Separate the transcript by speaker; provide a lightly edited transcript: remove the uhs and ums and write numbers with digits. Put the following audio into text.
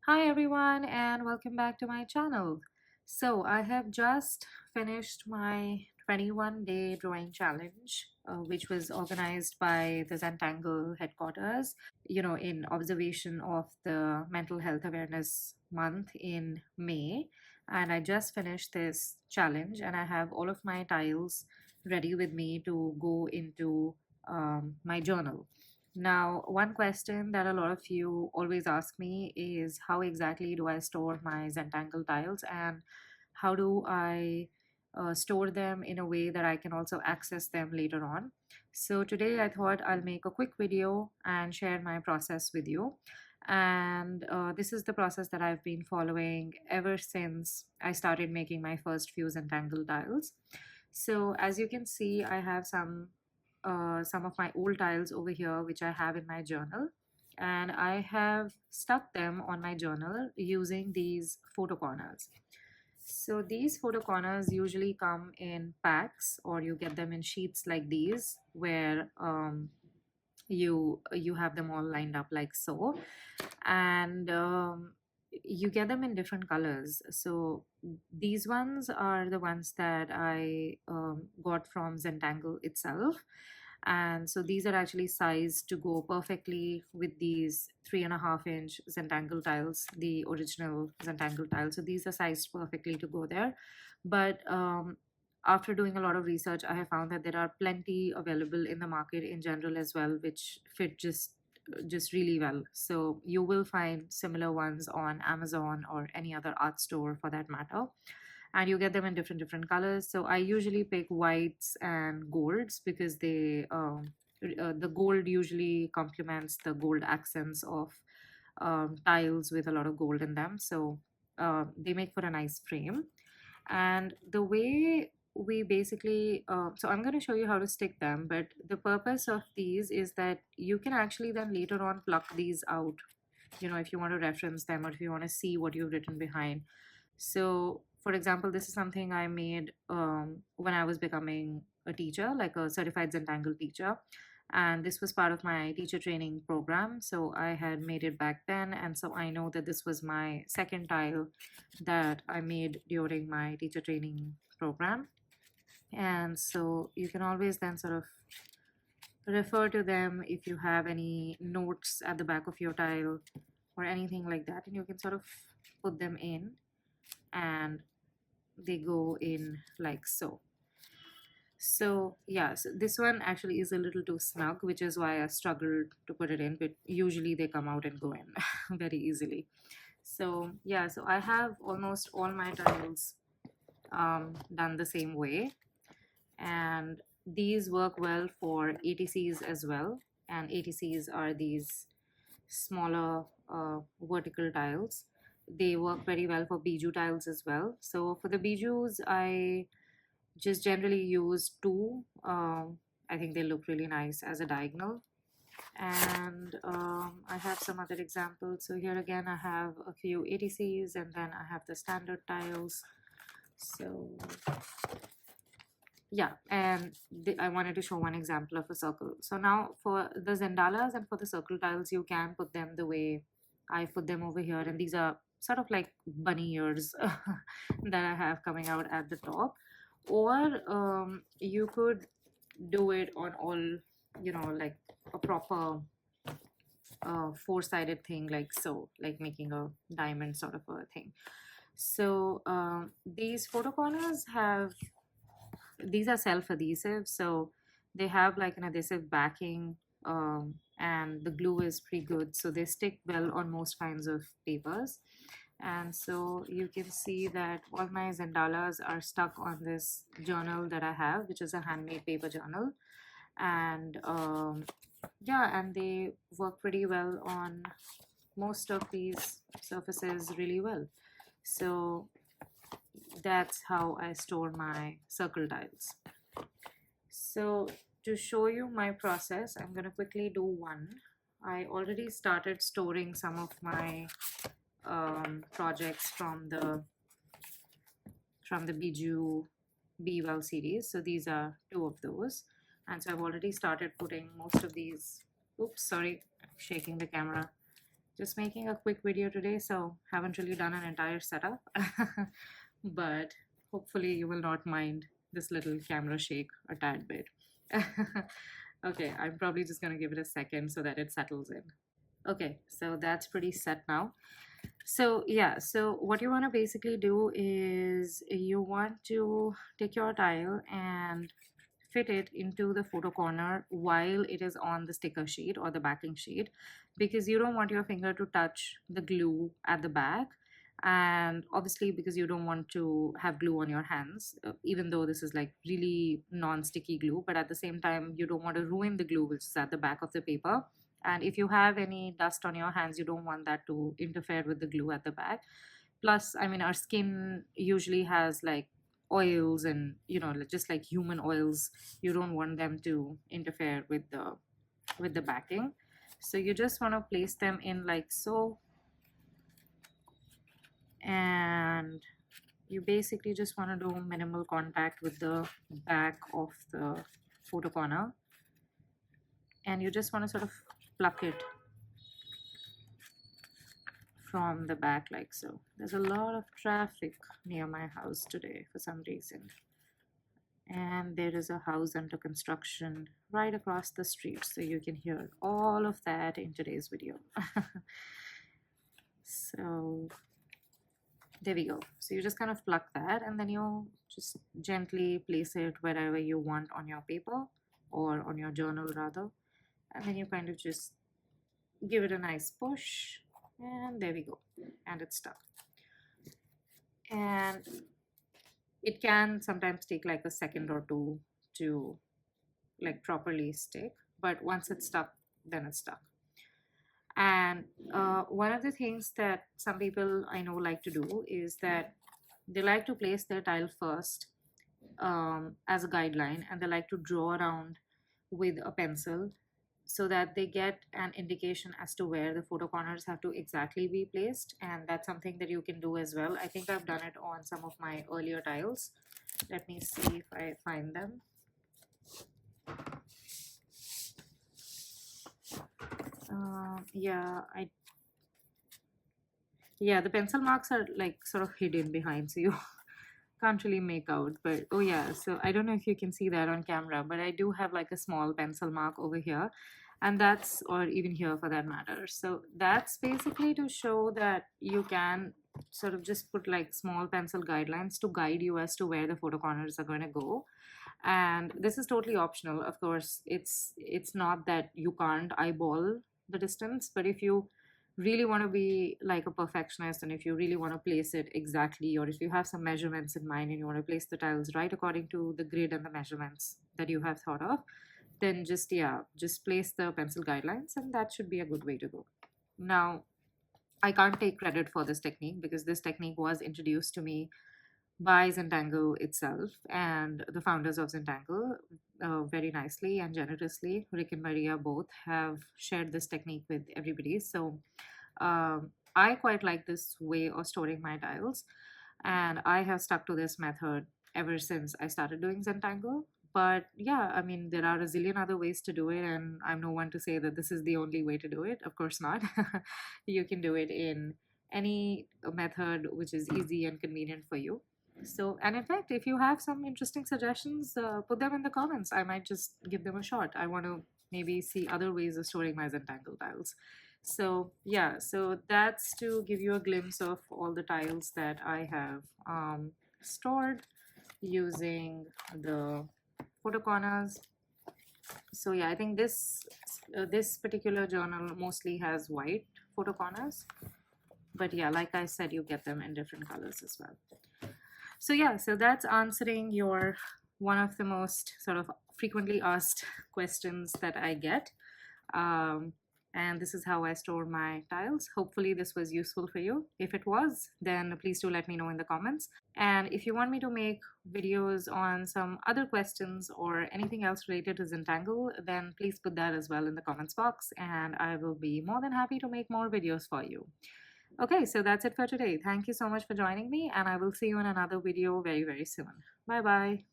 Speaker 1: Hi everyone and welcome back to my channel. So I have just finished my 21-day drawing challenge, which was organized by the Zentangle headquarters, in observation of the Mental Health Awareness Month in May. And I just finished this challenge and I have all of my tiles ready with me to go into my journal. Now, one question that a lot of you always ask me is how exactly do I store my Zentangle tiles and how do I store them in a way that I can also access them later on. So today I thought I'll make a quick video and share my process with you. And this is the process that I've been following ever since I started making my first few Zentangle tiles. So as you can see, I have some of my old tiles over here, which I have in my journal. And I have stuck them on my journal using these photo corners. So these photo corners usually come in packs or you get them in sheets like these where you have them all lined up like so. And you get them in different colors. So these ones are the ones that I got from Zentangle itself, and so these are actually sized to go perfectly with these 3.5-inch Zentangle tiles, the original Zentangle tiles. So these are sized perfectly to go there. But after doing a lot of research, I have found that there are plenty available in the market in general as well, which fit just really well. So you will find similar ones on Amazon or any other art store for that matter, and you get them in different colors. So I usually pick whites and golds because the gold usually complements the gold accents of tiles with a lot of gold in them. So they make for a nice frame. And the way we basically so I'm going to show you how to stick them, but the purpose of these is that you can actually then later on pluck these out, if you want to reference them or if you want to see what you've written behind. So, for example, this is something I made when I was becoming a teacher, like a certified Zentangle teacher. And this was part of my teacher training program. So I had made it back then. And so I know that this was my second tile that I made during my teacher training program. And so you can always then sort of refer to them if you have any notes at the back of your tile or anything like that. And you can sort of put them in and they go in like so. So yeah, so this one actually is a little too snug, which is why I struggled to put it in, but usually they come out and go in very easily. So yeah, so I have almost all my tiles done the same way, and these work well for ATCs as well. And ATCs are these smaller vertical tiles. They work very well for Bijou tiles as well. So for the Bijous, I just generally use two. I think they look really nice as a diagonal. And I have some other examples. So here again, I have a few ATCs and then I have the standard tiles. So yeah, and I wanted to show one example of a circle. So now for the Zendalas and for the circle tiles, you can put them the way I put them over here. And these are sort of like bunny ears that I have coming out at the top. Or you could do it on all, like a proper four-sided thing, like so, like making a diamond sort of a thing. So these photo corners these are self-adhesive, so they have like an adhesive backing, and the glue is pretty good, so they stick well on most kinds of papers. And so you can see that all my Zendalas are stuck on this journal that I have, which is a handmade paper journal. And yeah, and they work pretty well on most of these surfaces really well. So that's how I store my circle tiles. So to show you my process, I'm going to quickly do one. I already started storing some of my projects from the Bijou Be Well series. So these are two of those. And so I've already started putting most of these, oops, sorry, shaking the camera. just making a quick video today, so haven't really done an entire setup. But hopefully you will not mind this little camera shake a tad bit. Okay, I'm probably just gonna give it a second so that it settles in. Okay, so that's pretty set now. So yeah, so what you want to basically do is you want to take your tile and fit it into the photo corner while it is on the sticker sheet or the backing sheet, because you don't want your finger to touch the glue at the back, and obviously because you don't want to have glue on your hands, even though this is like really non-sticky glue, but at the same time you don't want to ruin the glue which is at the back of the paper. And if you have any dust on your hands, you don't want that to interfere with the glue at the back. Plus, I mean, our skin usually has like oils and, you know, just like human oils, you don't want them to interfere with the backing. So you just want to place them in like so, and you basically just want to do minimal contact with the back of the photo corner, and you just want to sort of pluck it from the back like so. There's a lot of traffic near my house today for some reason, and there is a house under construction right across the street, so you can hear all of that in today's video. So there we go. So you just kind of pluck that, and then you just gently place it wherever you want on your paper or on your journal rather, and then you kind of just give it a nice push, and there we go, and it's stuck. And it can sometimes take like a second or two to like properly stick, but once it's stuck, then it's stuck. And one of the things that some people I know like to do is that they like to place their tile first as a guideline, and they like to draw around with a pencil so that they get an indication as to where the photo corners have to exactly be placed. And that's something that you can do as well. I think I've done it on some of my earlier tiles. Let me see if I find them. Yeah, the pencil marks are like sort of hidden behind, so you can't really make out. But oh yeah, so I don't know if you can see that on camera, but I do have like a small pencil mark over here, and that's, or even here for that matter. So that's basically to show that you can sort of just put like small pencil guidelines to guide you as to where the photo corners are going to go. And this is totally optional, of course. It's not that you can't eyeball the distance, but if you really want to be like a perfectionist, and if you really want to place it exactly, or if you have some measurements in mind and you want to place the tiles right according to the grid and the measurements that you have thought of, then just place the pencil guidelines, and that should be a good way to go. Now, I can't take credit for this technique because this technique was introduced to me by Zentangle itself and the founders of Zentangle very nicely and generously. Rick and Maria both have shared this technique with everybody. So I quite like this way of storing my tiles, and I have stuck to this method ever since I started doing Zentangle. But yeah, I mean, there are a zillion other ways to do it, and I'm no one to say that this is the only way to do it. Of course not. You can do it in any method which is easy and convenient for you. So, and in fact, if you have some interesting suggestions, put them in the comments. I might just give them a shot. I want to maybe see other ways of storing my Zentangle tiles. So yeah, so that's to give you a glimpse of all the tiles that I have stored using the photo corners. So yeah, I think this particular journal mostly has white photo corners, but yeah, like I said, you get them in different colors as well. So yeah, so that's answering your one of the most sort of frequently asked questions that I get. And this is how I store my tiles. Hopefully this was useful for you. If it was, then please do let me know in the comments. And if you want me to make videos on some other questions or anything else related to Zentangle, then please put that as well in the comments box, and I will be more than happy to make more videos for you. Okay, so that's it for today. Thank you so much for joining me, and I will see you in another video very, very soon. Bye bye.